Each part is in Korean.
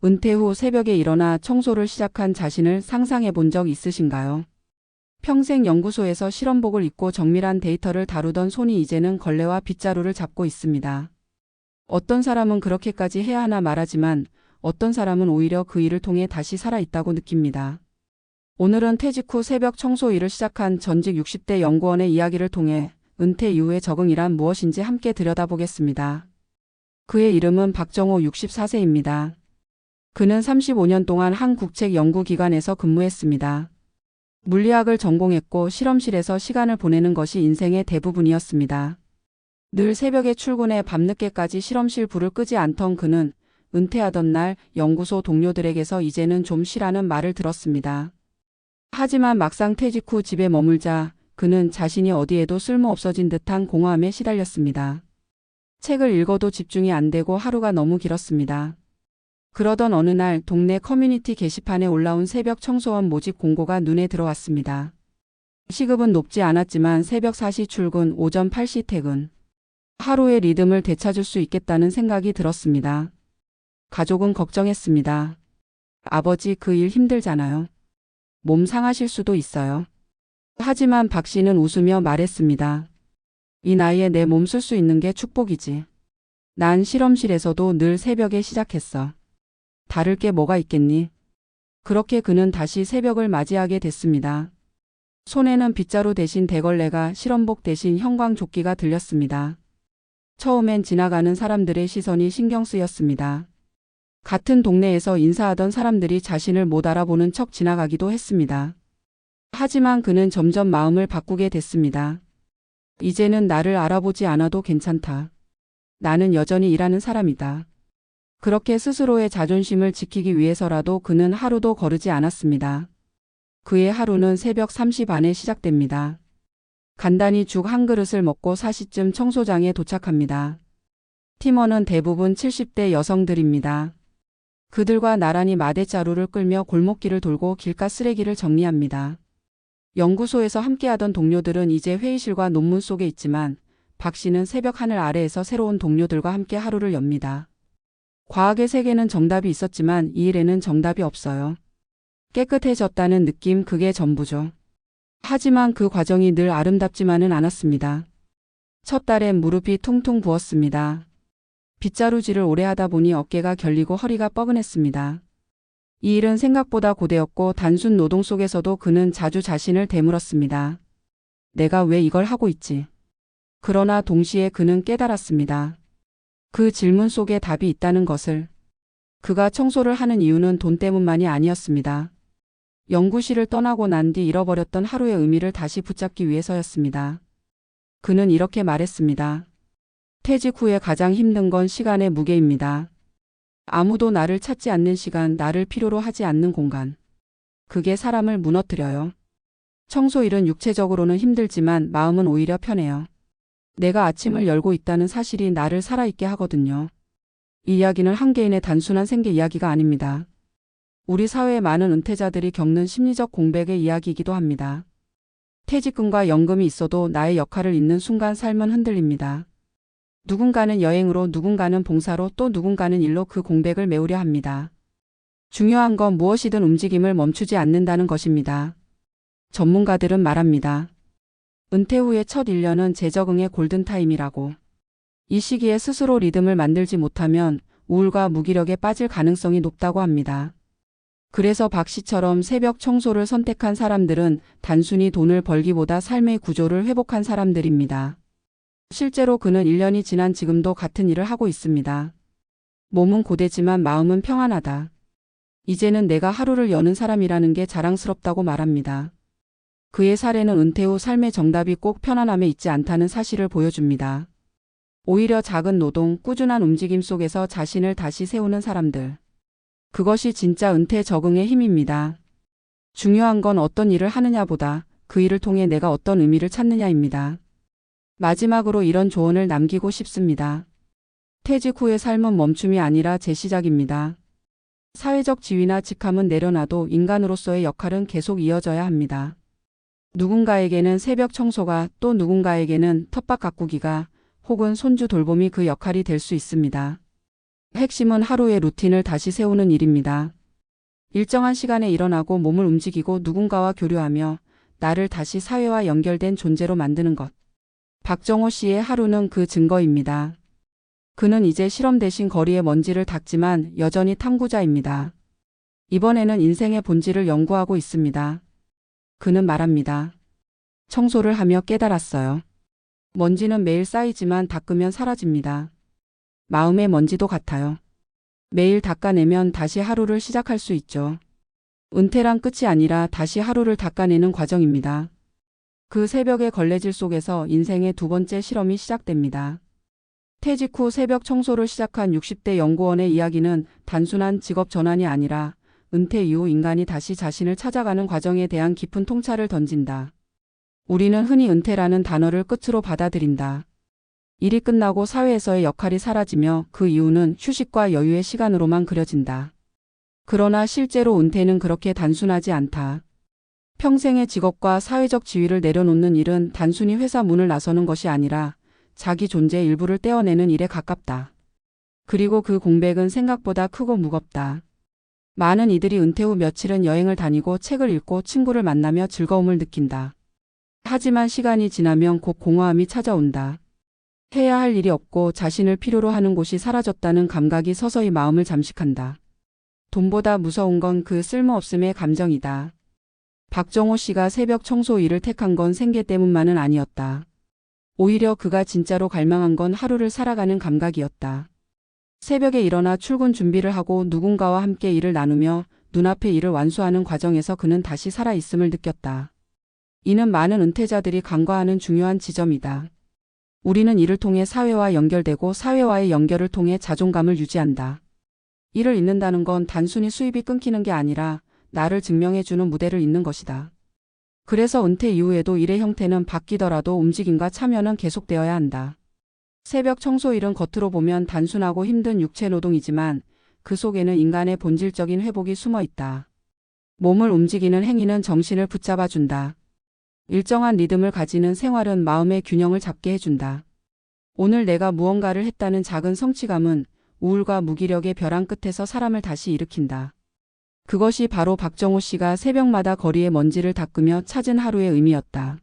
은퇴 후 새벽에 일어나 청소를 시작한 자신을 상상해 본 적 있으신가요? 평생 연구소에서 실험복을 입고 정밀한 데이터를 다루던 손이 이제는 걸레와 빗자루를 잡고 있습니다. 어떤 사람은 그렇게까지 해야 하나 말하지만 어떤 사람은 오히려 그 일을 통해 다시 살아있다고 느낍니다. 오늘은 퇴직 후 새벽 청소 일을 시작한 전직 60대 연구원의 이야기를 통해 은퇴 이후의 적응이란 무엇인지 함께 들여다보겠습니다. 그의 이름은 박정호 64세입니다. 그는 35년 동안 한 국책연구기관에서 근무했습니다. 물리학을 전공했고 실험실에서 시간을 보내는 것이 인생의 대부분이었습니다. 늘 새벽에 출근해 밤늦게까지 실험실 불을 끄지 않던 그는 은퇴하던 날 연구소 동료들에게서 이제는 좀 쉬라는 말을 들었습니다. 하지만 막상 퇴직 후 집에 머물자 그는 자신이 어디에도 쓸모없어진 듯한 공허함에 시달렸습니다. 책을 읽어도 집중이 안 되고 하루가 너무 길었습니다. 그러던 어느 날 동네 커뮤니티 게시판에 올라온 새벽 청소원 모집 공고가 눈에 들어왔습니다. 시급은 높지 않았지만 새벽 4시 출근, 오전 8시 퇴근. 하루의 리듬을 되찾을 수 있겠다는 생각이 들었습니다. 가족은 걱정했습니다. 아버지, 그 일 힘들잖아요. 몸 상하실 수도 있어요. 하지만 박 씨는 웃으며 말했습니다. 이 나이에 내 몸 쓸 수 있는 게 축복이지. 난 실험실에서도 늘 새벽에 시작했어. 다를 게 뭐가 있겠니? 그렇게 그는 다시 새벽을 맞이하게 됐습니다. 손에는 빗자루 대신 대걸레가, 실험복 대신 형광조끼가 들렸습니다. 처음엔 지나가는 사람들의 시선이 신경 쓰였습니다. 같은 동네에서 인사하던 사람들이 자신을 못 알아보는 척 지나가기도 했습니다. 하지만 그는 점점 마음을 바꾸게 됐습니다. 이제는 나를 알아보지 않아도 괜찮다. 나는 여전히 일하는 사람이다. 그렇게 스스로의 자존심을 지키기 위해서라도 그는 하루도 거르지 않았습니다. 그의 하루는 새벽 3시 반에 시작됩니다. 간단히 죽 한 그릇을 먹고 4시쯤 청소장에 도착합니다. 팀원은 대부분 70대 여성들입니다. 그들과 나란히 마대자루를 끌며 골목길을 돌고 길가 쓰레기를 정리합니다. 연구소에서 함께하던 동료들은 이제 회의실과 논문 속에 있지만 박 씨는 새벽 하늘 아래에서 새로운 동료들과 함께 하루를 엽니다. 과학의 세계는 정답이 있었지만 이 일에는 정답이 없어요. 깨끗해졌다는 느낌, 그게 전부죠. 하지만 그 과정이 늘 아름답지만은 않았습니다. 첫 달엔 무릎이 퉁퉁 부었습니다. 빗자루질을 오래 하다 보니 어깨가 결리고 허리가 뻐근했습니다. 이 일은 생각보다 고되었고 단순 노동 속에서도 그는 자주 자신을 되물었습니다. 내가 왜 이걸 하고 있지? 그러나 동시에 그는 깨달았습니다. 그 질문 속에 답이 있다는 것을. 그가 청소를 하는 이유는 돈 때문만이 아니었습니다. 연구실을 떠나고 난 뒤 잃어버렸던 하루의 의미를 다시 붙잡기 위해서였습니다. 그는 이렇게 말했습니다. 퇴직 후에 가장 힘든 건 시간의 무게입니다. 아무도 나를 찾지 않는 시간, 나를 필요로 하지 않는 공간. 그게 사람을 무너뜨려요. 청소 일은 육체적으로는 힘들지만 마음은 오히려 편해요. 내가 아침을 열고 있다는 사실이 나를 살아있게 하거든요. 이 이야기는 한 개인의 단순한 생계 이야기가 아닙니다. 우리 사회의 많은 은퇴자들이 겪는 심리적 공백의 이야기이기도 합니다. 퇴직금과 연금이 있어도 나의 역할을 잊는 순간 삶은 흔들립니다. 누군가는 여행으로, 누군가는 봉사로, 또 누군가는 일로 그 공백을 메우려 합니다. 중요한 건 무엇이든 움직임을 멈추지 않는다는 것입니다. 전문가들은 말합니다. 은퇴 후의 첫 1년은 재적응의 골든타임이라고. 이 시기에 스스로 리듬을 만들지 못하면 우울과 무기력에 빠질 가능성이 높다고 합니다. 그래서 박 씨처럼 새벽 청소를 선택한 사람들은 단순히 돈을 벌기보다 삶의 구조를 회복한 사람들입니다. 실제로 그는 1년이 지난 지금도 같은 일을 하고 있습니다. 몸은 고되지만 마음은 평안하다. 이제는 내가 하루를 여는 사람이라는 게 자랑스럽다고 말합니다. 그의 사례는 은퇴 후 삶의 정답이 꼭 편안함에 있지 않다는 사실을 보여줍니다. 오히려 작은 노동, 꾸준한 움직임 속에서 자신을 다시 세우는 사람들. 그것이 진짜 은퇴 적응의 힘입니다. 중요한 건 어떤 일을 하느냐보다 그 일을 통해 내가 어떤 의미를 찾느냐입니다. 마지막으로 이런 조언을 남기고 싶습니다. 퇴직 후의 삶은 멈춤이 아니라 재시작입니다. 사회적 지위나 직함은 내려놔도 인간으로서의 역할은 계속 이어져야 합니다. 누군가에게는 새벽 청소가, 또 누군가에게는 텃밭 가꾸기가, 혹은 손주 돌봄이 그 역할이 될 수 있습니다. 핵심은 하루의 루틴을 다시 세우는 일입니다. 일정한 시간에 일어나고 몸을 움직이고 누군가와 교류하며 나를 다시 사회와 연결된 존재로 만드는 것. 박정호 씨의 하루는 그 증거입니다. 그는 이제 실험 대신 거리의 먼지를 닦지만 여전히 탐구자입니다. 이번에는 인생의 본질을 연구하고 있습니다. 그는 말합니다. 청소를 하며 깨달았어요. 먼지는 매일 쌓이지만 닦으면 사라집니다. 마음의 먼지도 같아요. 매일 닦아내면 다시 하루를 시작할 수 있죠. 은퇴란 끝이 아니라 다시 하루를 닦아내는 과정입니다. 그 새벽의 걸레질 속에서 인생의 두 번째 실험이 시작됩니다. 퇴직 후 새벽 청소를 시작한 60대 연구원의 이야기는 단순한 직업 전환이 아니라 은퇴 이후 인간이 다시 자신을 찾아가는 과정에 대한 깊은 통찰을 던진다. 우리는 흔히 은퇴라는 단어를 끝으로 받아들인다. 일이 끝나고 사회에서의 역할이 사라지며 그 이유는 휴식과 여유의 시간으로만 그려진다. 그러나 실제로 은퇴는 그렇게 단순하지 않다. 평생의 직업과 사회적 지위를 내려놓는 일은 단순히 회사 문을 나서는 것이 아니라 자기 존재의 일부를 떼어내는 일에 가깝다. 그리고 그 공백은 생각보다 크고 무겁다. 많은 이들이 은퇴 후 며칠은 여행을 다니고 책을 읽고 친구를 만나며 즐거움을 느낀다. 하지만 시간이 지나면 곧 공허함이 찾아온다. 해야 할 일이 없고 자신을 필요로 하는 곳이 사라졌다는 감각이 서서히 마음을 잠식한다. 돈보다 무서운 건 그 쓸모없음의 감정이다. 박정호 씨가 새벽 청소 일을 택한 건 생계 때문만은 아니었다. 오히려 그가 진짜로 갈망한 건 하루를 살아가는 감각이었다. 새벽에 일어나 출근 준비를 하고 누군가와 함께 일을 나누며 눈앞의 일을 완수하는 과정에서 그는 다시 살아있음을 느꼈다. 이는 많은 은퇴자들이 간과하는 중요한 지점이다. 우리는 이를 통해 사회와 연결되고 사회와의 연결을 통해 자존감을 유지한다. 일을 잇는다는 건 단순히 수입이 끊기는 게 아니라 나를 증명해주는 무대를 잇는 것이다. 그래서 은퇴 이후에도 일의 형태는 바뀌더라도 움직임과 참여는 계속되어야 한다. 새벽 청소일은 겉으로 보면 단순하고 힘든 육체 노동이지만 그 속에는 인간의 본질적인 회복이 숨어 있다. 몸을 움직이는 행위는 정신을 붙잡아준다. 일정한 리듬을 가지는 생활은 마음의 균형을 잡게 해준다. 오늘 내가 무언가를 했다는 작은 성취감은 우울과 무기력의 벼랑 끝에서 사람을 다시 일으킨다. 그것이 바로 박정호 씨가 새벽마다 거리의 먼지를 닦으며 찾은 하루의 의미였다.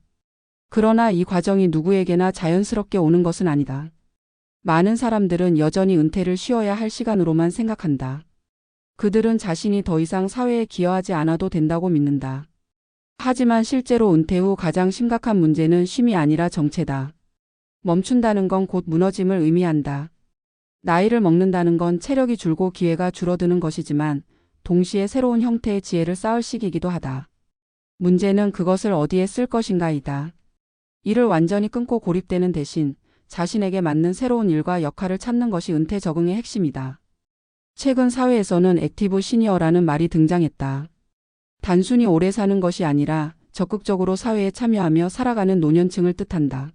그러나 이 과정이 누구에게나 자연스럽게 오는 것은 아니다. 많은 사람들은 여전히 은퇴를 쉬어야 할 시간으로만 생각한다. 그들은 자신이 더 이상 사회에 기여하지 않아도 된다고 믿는다. 하지만 실제로 은퇴 후 가장 심각한 문제는 쉼이 아니라 정체다. 멈춘다는 건 곧 무너짐을 의미한다. 나이를 먹는다는 건 체력이 줄고 기회가 줄어드는 것이지만 동시에 새로운 형태의 지혜를 쌓을 시기이기도 하다. 문제는 그것을 어디에 쓸 것인가이다. 일을 완전히 끊고 고립되는 대신 자신에게 맞는 새로운 일과 역할을 찾는 것이 은퇴 적응의 핵심이다. 최근 사회에서는 액티브 시니어라는 말이 등장했다. 단순히 오래 사는 것이 아니라 적극적으로 사회에 참여하며 살아가는 노년층을 뜻한다.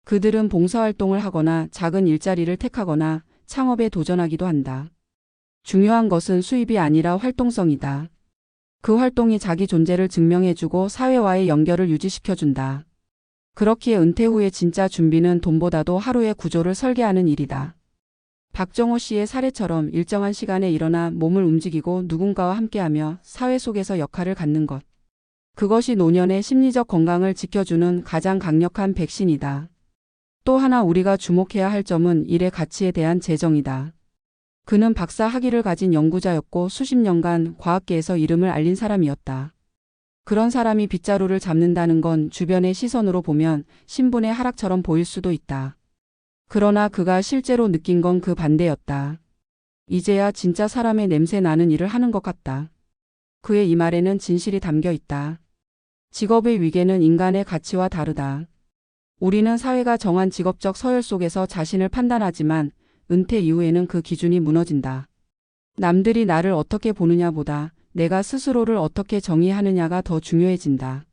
그들은 봉사활동을 하거나 작은 일자리를 택하거나 창업에 도전하기도 한다. 중요한 것은 수입이 아니라 활동성이다. 그 활동이 자기 존재를 증명해주고 사회와의 연결을 유지시켜준다. 그렇기에 은퇴 후의 진짜 준비는 돈보다도 하루의 구조를 설계하는 일이다. 박정호 씨의 사례처럼 일정한 시간에 일어나 몸을 움직이고 누군가와 함께하며 사회 속에서 역할을 갖는 것. 그것이 노년의 심리적 건강을 지켜주는 가장 강력한 백신이다. 또 하나 우리가 주목해야 할 점은 일의 가치에 대한 재정이다. 그는 박사 학위를 가진 연구자였고 수십 년간 과학계에서 이름을 알린 사람이었다. 그런 사람이 빗자루를 잡는다는 건 주변의 시선으로 보면 신분의 하락처럼 보일 수도 있다. 그러나 그가 실제로 느낀 건 그 반대였다. 이제야 진짜 사람의 냄새 나는 일을 하는 것 같다. 그의 이 말에는 진실이 담겨 있다. 직업의 위계는 인간의 가치와 다르다. 우리는 사회가 정한 직업적 서열 속에서 자신을 판단하지만 은퇴 이후에는 그 기준이 무너진다. 남들이 나를 어떻게 보느냐보다 내가 스스로를 어떻게 정의하느냐가 더 중요해진다.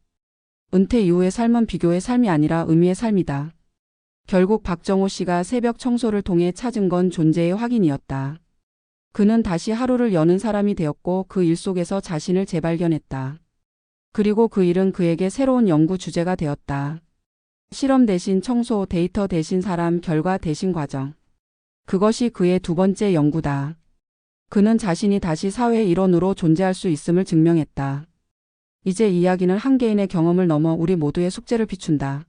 은퇴 이후의 삶은 비교의 삶이 아니라 의미의 삶이다. 결국 박정호 씨가 새벽 청소를 통해 찾은 건 존재의 확인이었다. 그는 다시 하루를 여는 사람이 되었고 그 일 속에서 자신을 재발견했다. 그리고 그 일은 그에게 새로운 연구 주제가 되었다. 실험 대신 청소, 데이터 대신 사람, 결과 대신 과정. 그것이 그의 두 번째 연구다. 그는 자신이 다시 사회의 일원으로 존재할 수 있음을 증명했다. 이제 이야기는 한 개인의 경험을 넘어 우리 모두의 숙제를 비춘다.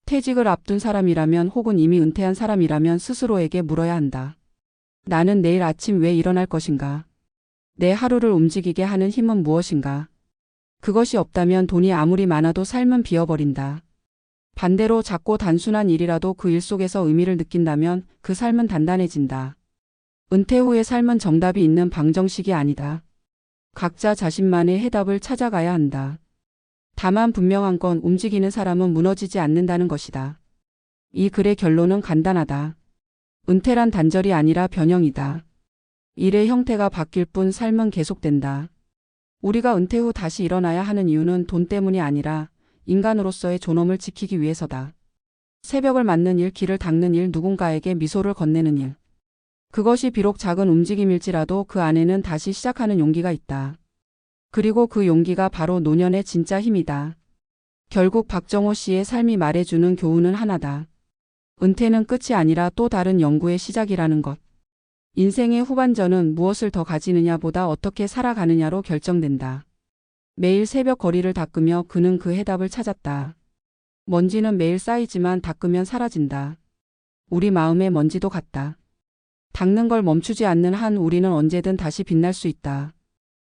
퇴직을 앞둔 사람이라면 혹은 이미 은퇴한 사람이라면 스스로에게 물어야 한다. 나는 내일 아침 왜 일어날 것인가? 내 하루를 움직이게 하는 힘은 무엇인가? 그것이 없다면 돈이 아무리 많아도 삶은 비어버린다. 반대로 작고 단순한 일이라도 그 일 속에서 의미를 느낀다면 그 삶은 단단해진다. 은퇴 후의 삶은 정답이 있는 방정식이 아니다. 각자 자신만의 해답을 찾아가야 한다. 다만 분명한 건 움직이는 사람은 무너지지 않는다는 것이다. 이 글의 결론은 간단하다. 은퇴란 단절이 아니라 변형이다. 일의 형태가 바뀔 뿐 삶은 계속된다. 우리가 은퇴 후 다시 일어나야 하는 이유는 돈 때문이 아니라 인간으로서의 존엄을 지키기 위해서다. 새벽을 맞는 일, 길을 닦는 일, 누군가에게 미소를 건네는 일. 그것이 비록 작은 움직임일지라도 그 안에는 다시 시작하는 용기가 있다. 그리고 그 용기가 바로 노년의 진짜 힘이다. 결국 박정호 씨의 삶이 말해주는 교훈은 하나다. 은퇴는 끝이 아니라 또 다른 연구의 시작이라는 것. 인생의 후반전은 무엇을 더 가지느냐보다 어떻게 살아가느냐로 결정된다. 매일 새벽 거리를 닦으며 그는 그 해답을 찾았다. 먼지는 매일 쌓이지만 닦으면 사라진다. 우리 마음의 먼지도 같다. 닦는 걸 멈추지 않는 한 우리는 언제든 다시 빛날 수 있다.